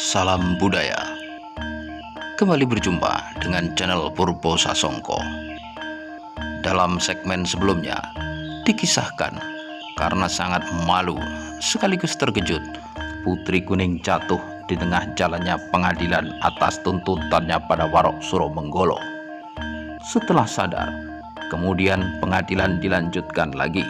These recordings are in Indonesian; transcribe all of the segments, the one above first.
Salam budaya. Kembali berjumpa dengan channel Purbo Sasongko. Dalam segmen sebelumnya dikisahkan karena sangat malu sekaligus terkejut, Putri Kuning jatuh di tengah jalannya pengadilan atas tuntutannya pada Warok Suromenggolo. Setelah sadar, kemudian pengadilan dilanjutkan lagi.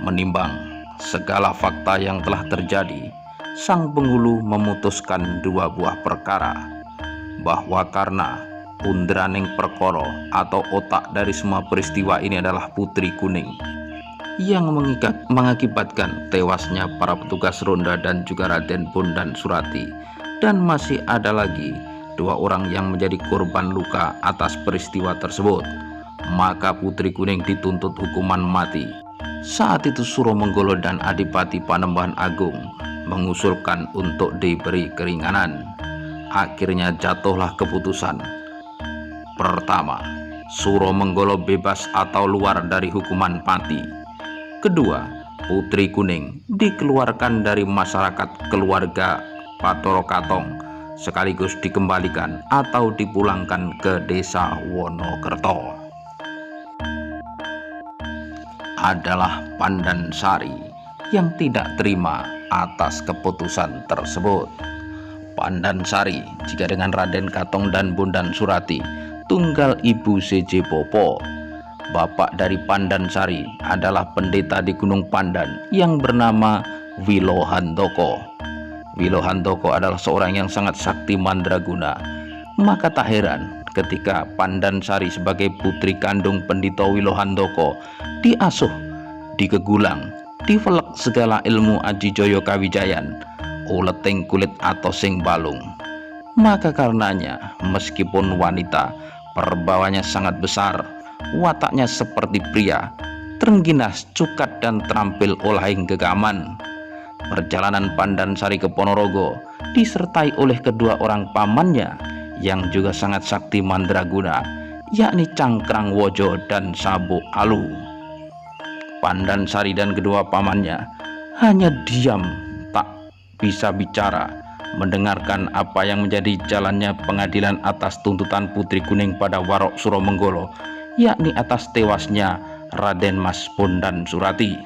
Menimbang segala fakta yang telah terjadi, sang penghulu memutuskan dua buah perkara, bahwa karena pundraning perkara atau otak dari semua peristiwa ini adalah Putri Kuning yang mengakibatkan tewasnya para petugas ronda dan juga Raden Bondan Surati, dan masih ada lagi dua orang yang menjadi korban luka atas peristiwa tersebut, maka Putri Kuning dituntut hukuman mati. Saat itu Suromenggolo dan Adipati Panembahan Agung mengusulkan untuk diberi keringanan. Akhirnya jatuhlah keputusan. Pertama, Suromenggolo bebas atau luar dari hukuman mati. Kedua, Putri Kuning dikeluarkan dari masyarakat keluarga Bathara Katong sekaligus dikembalikan atau dipulangkan ke desa Wonokerto. Adalah Pandansari yang tidak terima atas keputusan tersebut. Pandansari jika dengan Raden Katong dan Bondan Surati tunggal ibu C.J. Popo. Bapak dari Pandansari adalah pendeta di Gunung Pandan yang bernama Wilohandoko. Wilohandoko adalah seorang yang sangat sakti mandraguna. Maka tak heran ketika Pandansari sebagai putri kandung Pendito Wilohandoko diasuh, dikegulang, divelek segala ilmu Aji Joyo Kawijayan, uleting kulit atau sing balung. Maka karenanya meskipun wanita, perbawanya sangat besar, wataknya seperti pria, terengginas, cukat dan terampil olahing gegaman. Perjalanan Pandansari ke Ponorogo disertai oleh kedua orang pamannya yang juga sangat sakti mandraguna, yakni Cangkrang Wojo dan Sabuk Alu. Pandansari dan kedua pamannya hanya diam, tak bisa bicara, mendengarkan apa yang menjadi jalannya pengadilan atas tuntutan Putri Kuning pada Warok Suromenggolo, yakni atas tewasnya Raden Mas Bondan Surati.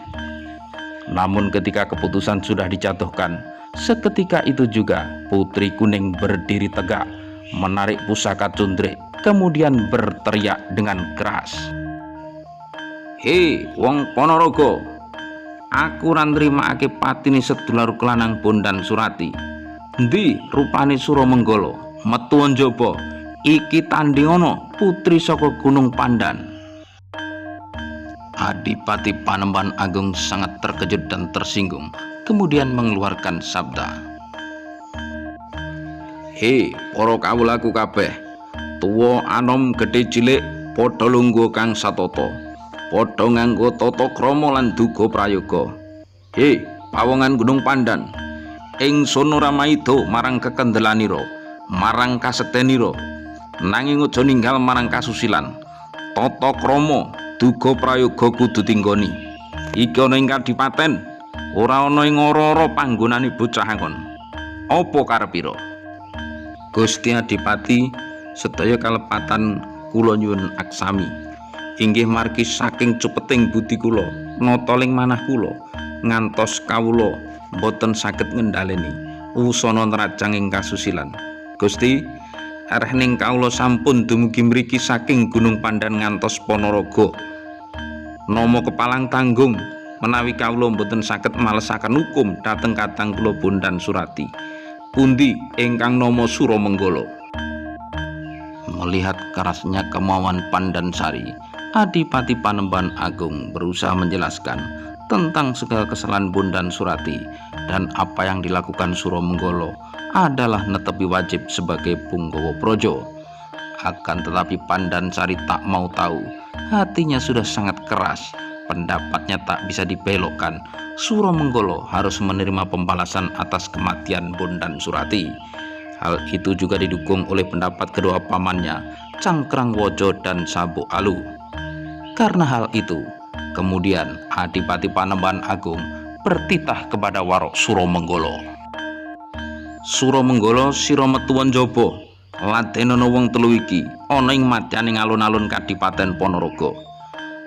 Namun ketika keputusan sudah dijatuhkan, seketika itu juga Putri Kuning berdiri tegak, menarik pusaka cundrik, kemudian berteriak dengan keras, "Hei wong Ponorogo, aku ora nrimakake patine sedulur kelanang Bondan Surati. Endi rupane Suromenggolo, metu njaba, iki tandingana putri saka Gunung Pandan." Adipati Panembahan Agung sangat terkejut dan tersinggung, kemudian mengeluarkan sabda, "Hei para kawulaku kabeh, tuwa anom gedhe cilik padha lungguh kang satata, padha nganggo tata krama lan duga prayoga. Hei pawongan Gunung Pandan, ingsun ora maida marang kekendelanira, marang kasektenira, nanging aja ninggal marang kasusilan. Tata krama duga prayoga kudu tinggoni. Iki ana ing kadipaten, ora ana ing ora-ora panggonane bocah angon. Apa karepira?" "Gusti Adipati, sedaya kalepatan kula nyuwun aksami. Inggih margi saking cupeting budi kula, nataling manah kula, ngantos kawula boten saged ngendhaleni wusana nrajang ing kasusilan. Gusti, areh ning kawula sampun dumugi mriki saking Gunung Pandan ngantos Ponorogo. Nama kepalang tanggung menawi kawula boten saged malesaken hukum dhateng kadang kula Bondan Surati. Pundi ingkang nama Suromenggolo?" Melihat kerasnya kemauan Pandansari, Adipati Panembahan Agung berusaha menjelaskan tentang segala kesalahan Bondan Surati dan apa yang dilakukan Suromenggolo adalah netepi wajib sebagai Punggawa Projo. Akan tetapi Pandansari tak mau tahu, hatinya sudah sangat keras, pendapatnya tak bisa dibelokkan. Suromenggolo harus menerima pembalasan atas kematian Bondan Surati. Hal itu juga didukung oleh pendapat kedua pamannya, Cangkrang Wojo dan Sabuk Alu. Karena hal itu, kemudian Adipati Panembahan Agung bertitah kepada Warok Suromenggolo. Suramenggala sira metu njaba. Ladenono wong telu iki ana ing madyaning alun-alun Kadipaten Ponorogo.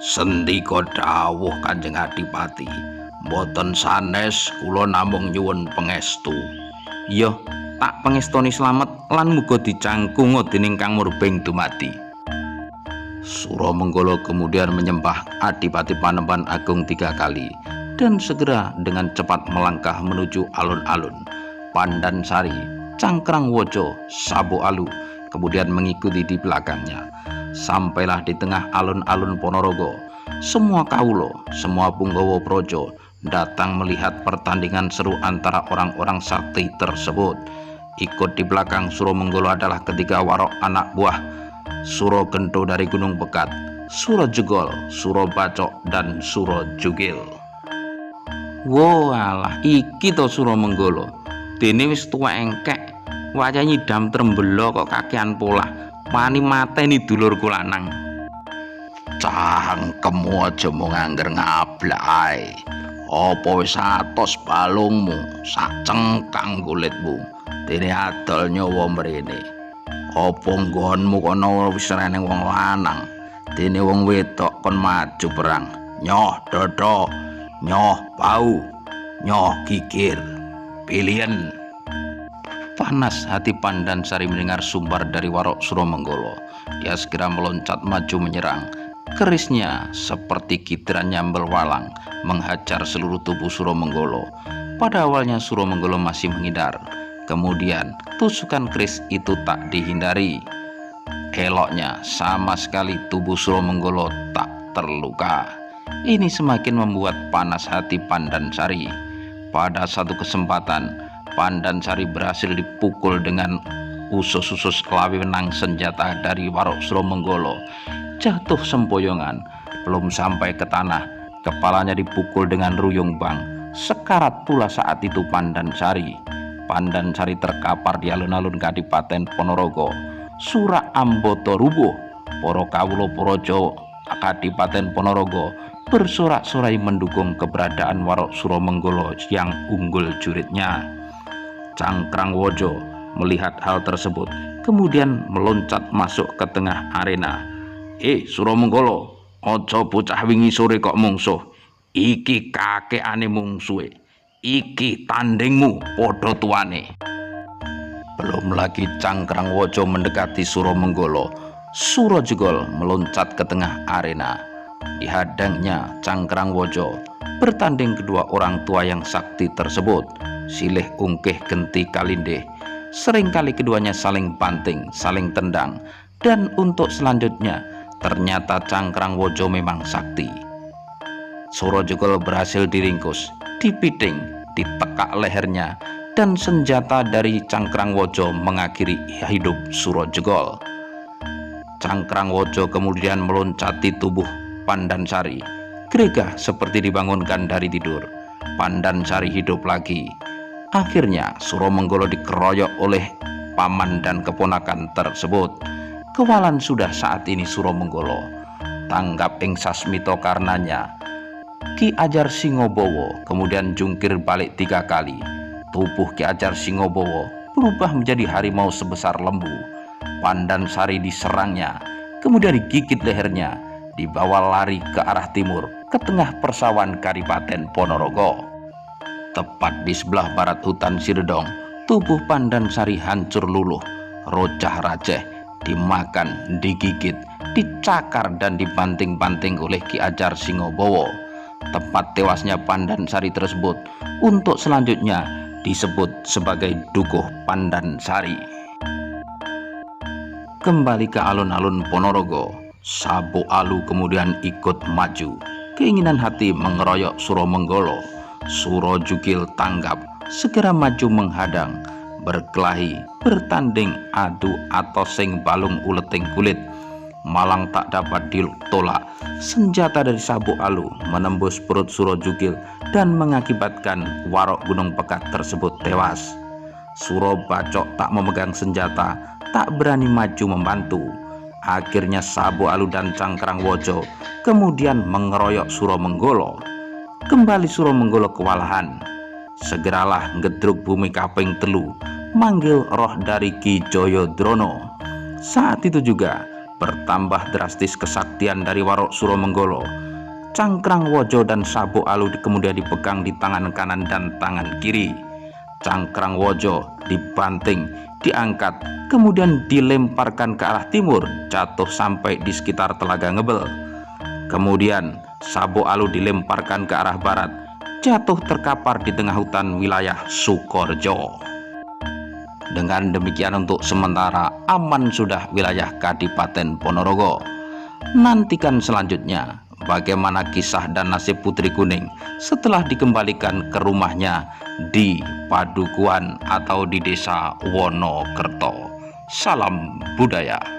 Sendika dawuh Kanjeng Adipati, mboten sanes kula namung nyuwun pangestu. Ya, tak pangestoni slamet lan muga dicangkunga dening Kang Murbeng dumadi. Suramenggala kemudian menyembah Adipati Panembahan Agung 3 kali dan segera dengan cepat melangkah menuju alun-alun Pandansari, Cangkrangwaja, Sabu Alu, kemudian mengikuti di belakangnya. Sampailah di tengah alun-alun Ponorogo. Semua kaulo, semua punggawa praja datang melihat pertandingan seru antara orang-orang sakti tersebut. Ikut di belakang Suramenggala adalah ketiga warok anak buah Suragenta dari Gunung Pekat, Surajegol, Surabacok, dan Surajugil. Walah, iki to Suramenggala. Dene wis tuwa engkek, wayah nyidam trembelo kok kakean polah. Wani mateni dulurku lanang. Cangkemmu aja mung angger ngablak ae. Apa wis atos balungmu, sak cengkang kulitmu. Dene adol nyawa mrene. Apa nggonmu kono wis reneng wong lanang. Dene wong wedok kon maju perang. Nyoh dodo, nyoh bau, nyoh gigir. Pilihan. Panas hati Pandansari mendengar sumbar dari warok Suramenggala. Dia segera meloncat maju menyerang. Kerisnya seperti kitiran nyambel walang menghajar seluruh tubuh Suramenggala. Pada awalnya Suramenggala masih menghindar. Kemudian tusukan keris itu tak dihindari. Eloknya sama sekali tubuh Suramenggala tak terluka. Ini semakin membuat panas hati Pandansari. Pada satu kesempatan Pandansari berhasil dipukul dengan usus-usus lawenang senjata dari warok Suramenggala. Jatuh sempoyongan, belum sampai ke tanah, kepalanya dipukul dengan ruyung bang. Sekarat pula saat itu Pandansari. Pandansari terkapar di alun-alun Kadipaten Ponorogo. Surak Amboto rubuh. Para kawula praja Kadipaten Ponorogo bersorak-sorai mendukung keberadaan warok Suramenggala yang unggul juritnya. Cangkrangwaja melihat hal tersebut kemudian meloncat masuk ke tengah arena. Suramenggala, aja bocah wingi sore kok mungsuh. Iki kakekane mungsuhe. Iki tandingmu padha tuane. Belum lagi Cangkrangwaja mendekati Suramenggala, Surajegol meloncat ke tengah arena. Dihadangnya Cangkrangwaja bertanding kedua orang tua yang sakti tersebut, silih ungkih genti kalindih. Seringkali keduanya saling banting, saling tendang, dan untuk selanjutnya ternyata Cangkrangwaja memang sakti. Surajegol berhasil diringkus, dipiting, ditekak lehernya, dan senjata dari Cangkrangwaja mengakhiri hidup Surajegol. Cangkrangwaja kemudian meloncati tubuh Pandansari. Gregah seperti dibangunkan dari tidur. Pandansari hidup lagi. Akhirnya Suramenggala dikeroyok oleh paman dan keponakan tersebut. Kewalan sudah saat ini Suramenggala. Tanggap ing sasmita karnanya, Ki Ajar Singobowo kemudian jungkir balik 3 kali. Tubuh Ki Ajar Singobowo berubah menjadi harimau sebesar lembu. Pandansari diserangnya, kemudian digigit lehernya, dibawa lari ke arah timur, ke tengah persawahan Kadipaten Ponorogo. Tepat di sebelah barat hutan Siredong, tubuh Pandansari hancur luluh, rocah-raceh, dimakan, digigit, dicakar dan dibanting-banting oleh Ki Ajar Singobowo. Tempat tewasnya Pandansari tersebut untuk selanjutnya disebut sebagai Dukuh Pandansari. Kembali ke alun-alun Ponorogo, Sabu Alu kemudian ikut maju. Keinginan hati mengeroyok Suramenggala. Surajugil tanggap, segera maju menghadang, berkelahi, bertanding adu atos sing balung uleting kulit. Malang tak dapat ditolak. Senjata dari Sabu Alu menembus perut Surajugil dan mengakibatkan warok Gunung Pekat tersebut tewas. Surabacok tak memegang senjata, tak berani maju membantu. Akhirnya Sabu Alu dan Cangkrangwaja kemudian mengeroyok Suramenggala. Kembali Suramenggala kewalahan. Segeralah ngedruk bumi kaping telu, manggil roh dari Ki Jayadrona. Saat itu juga bertambah drastis kesaktian dari Warok Suromenggolo. Cangkrang Wojo dan sabuk alu kemudian dipegang di tangan kanan dan tangan kiri. Cangkrang Wojo dibanting, diangkat, kemudian dilemparkan ke arah timur, jatuh sampai di sekitar Telaga Ngebel. Kemudian sabuk alu dilemparkan ke arah barat, jatuh terkapar di tengah hutan wilayah Sukorejo. Dengan demikian untuk sementara aman sudah wilayah Kadipaten Ponorogo. Nantikan selanjutnya bagaimana kisah dan nasib Putri Kuning setelah dikembalikan ke rumahnya di Padukuhan atau di Desa Wonokerto. Salam budaya.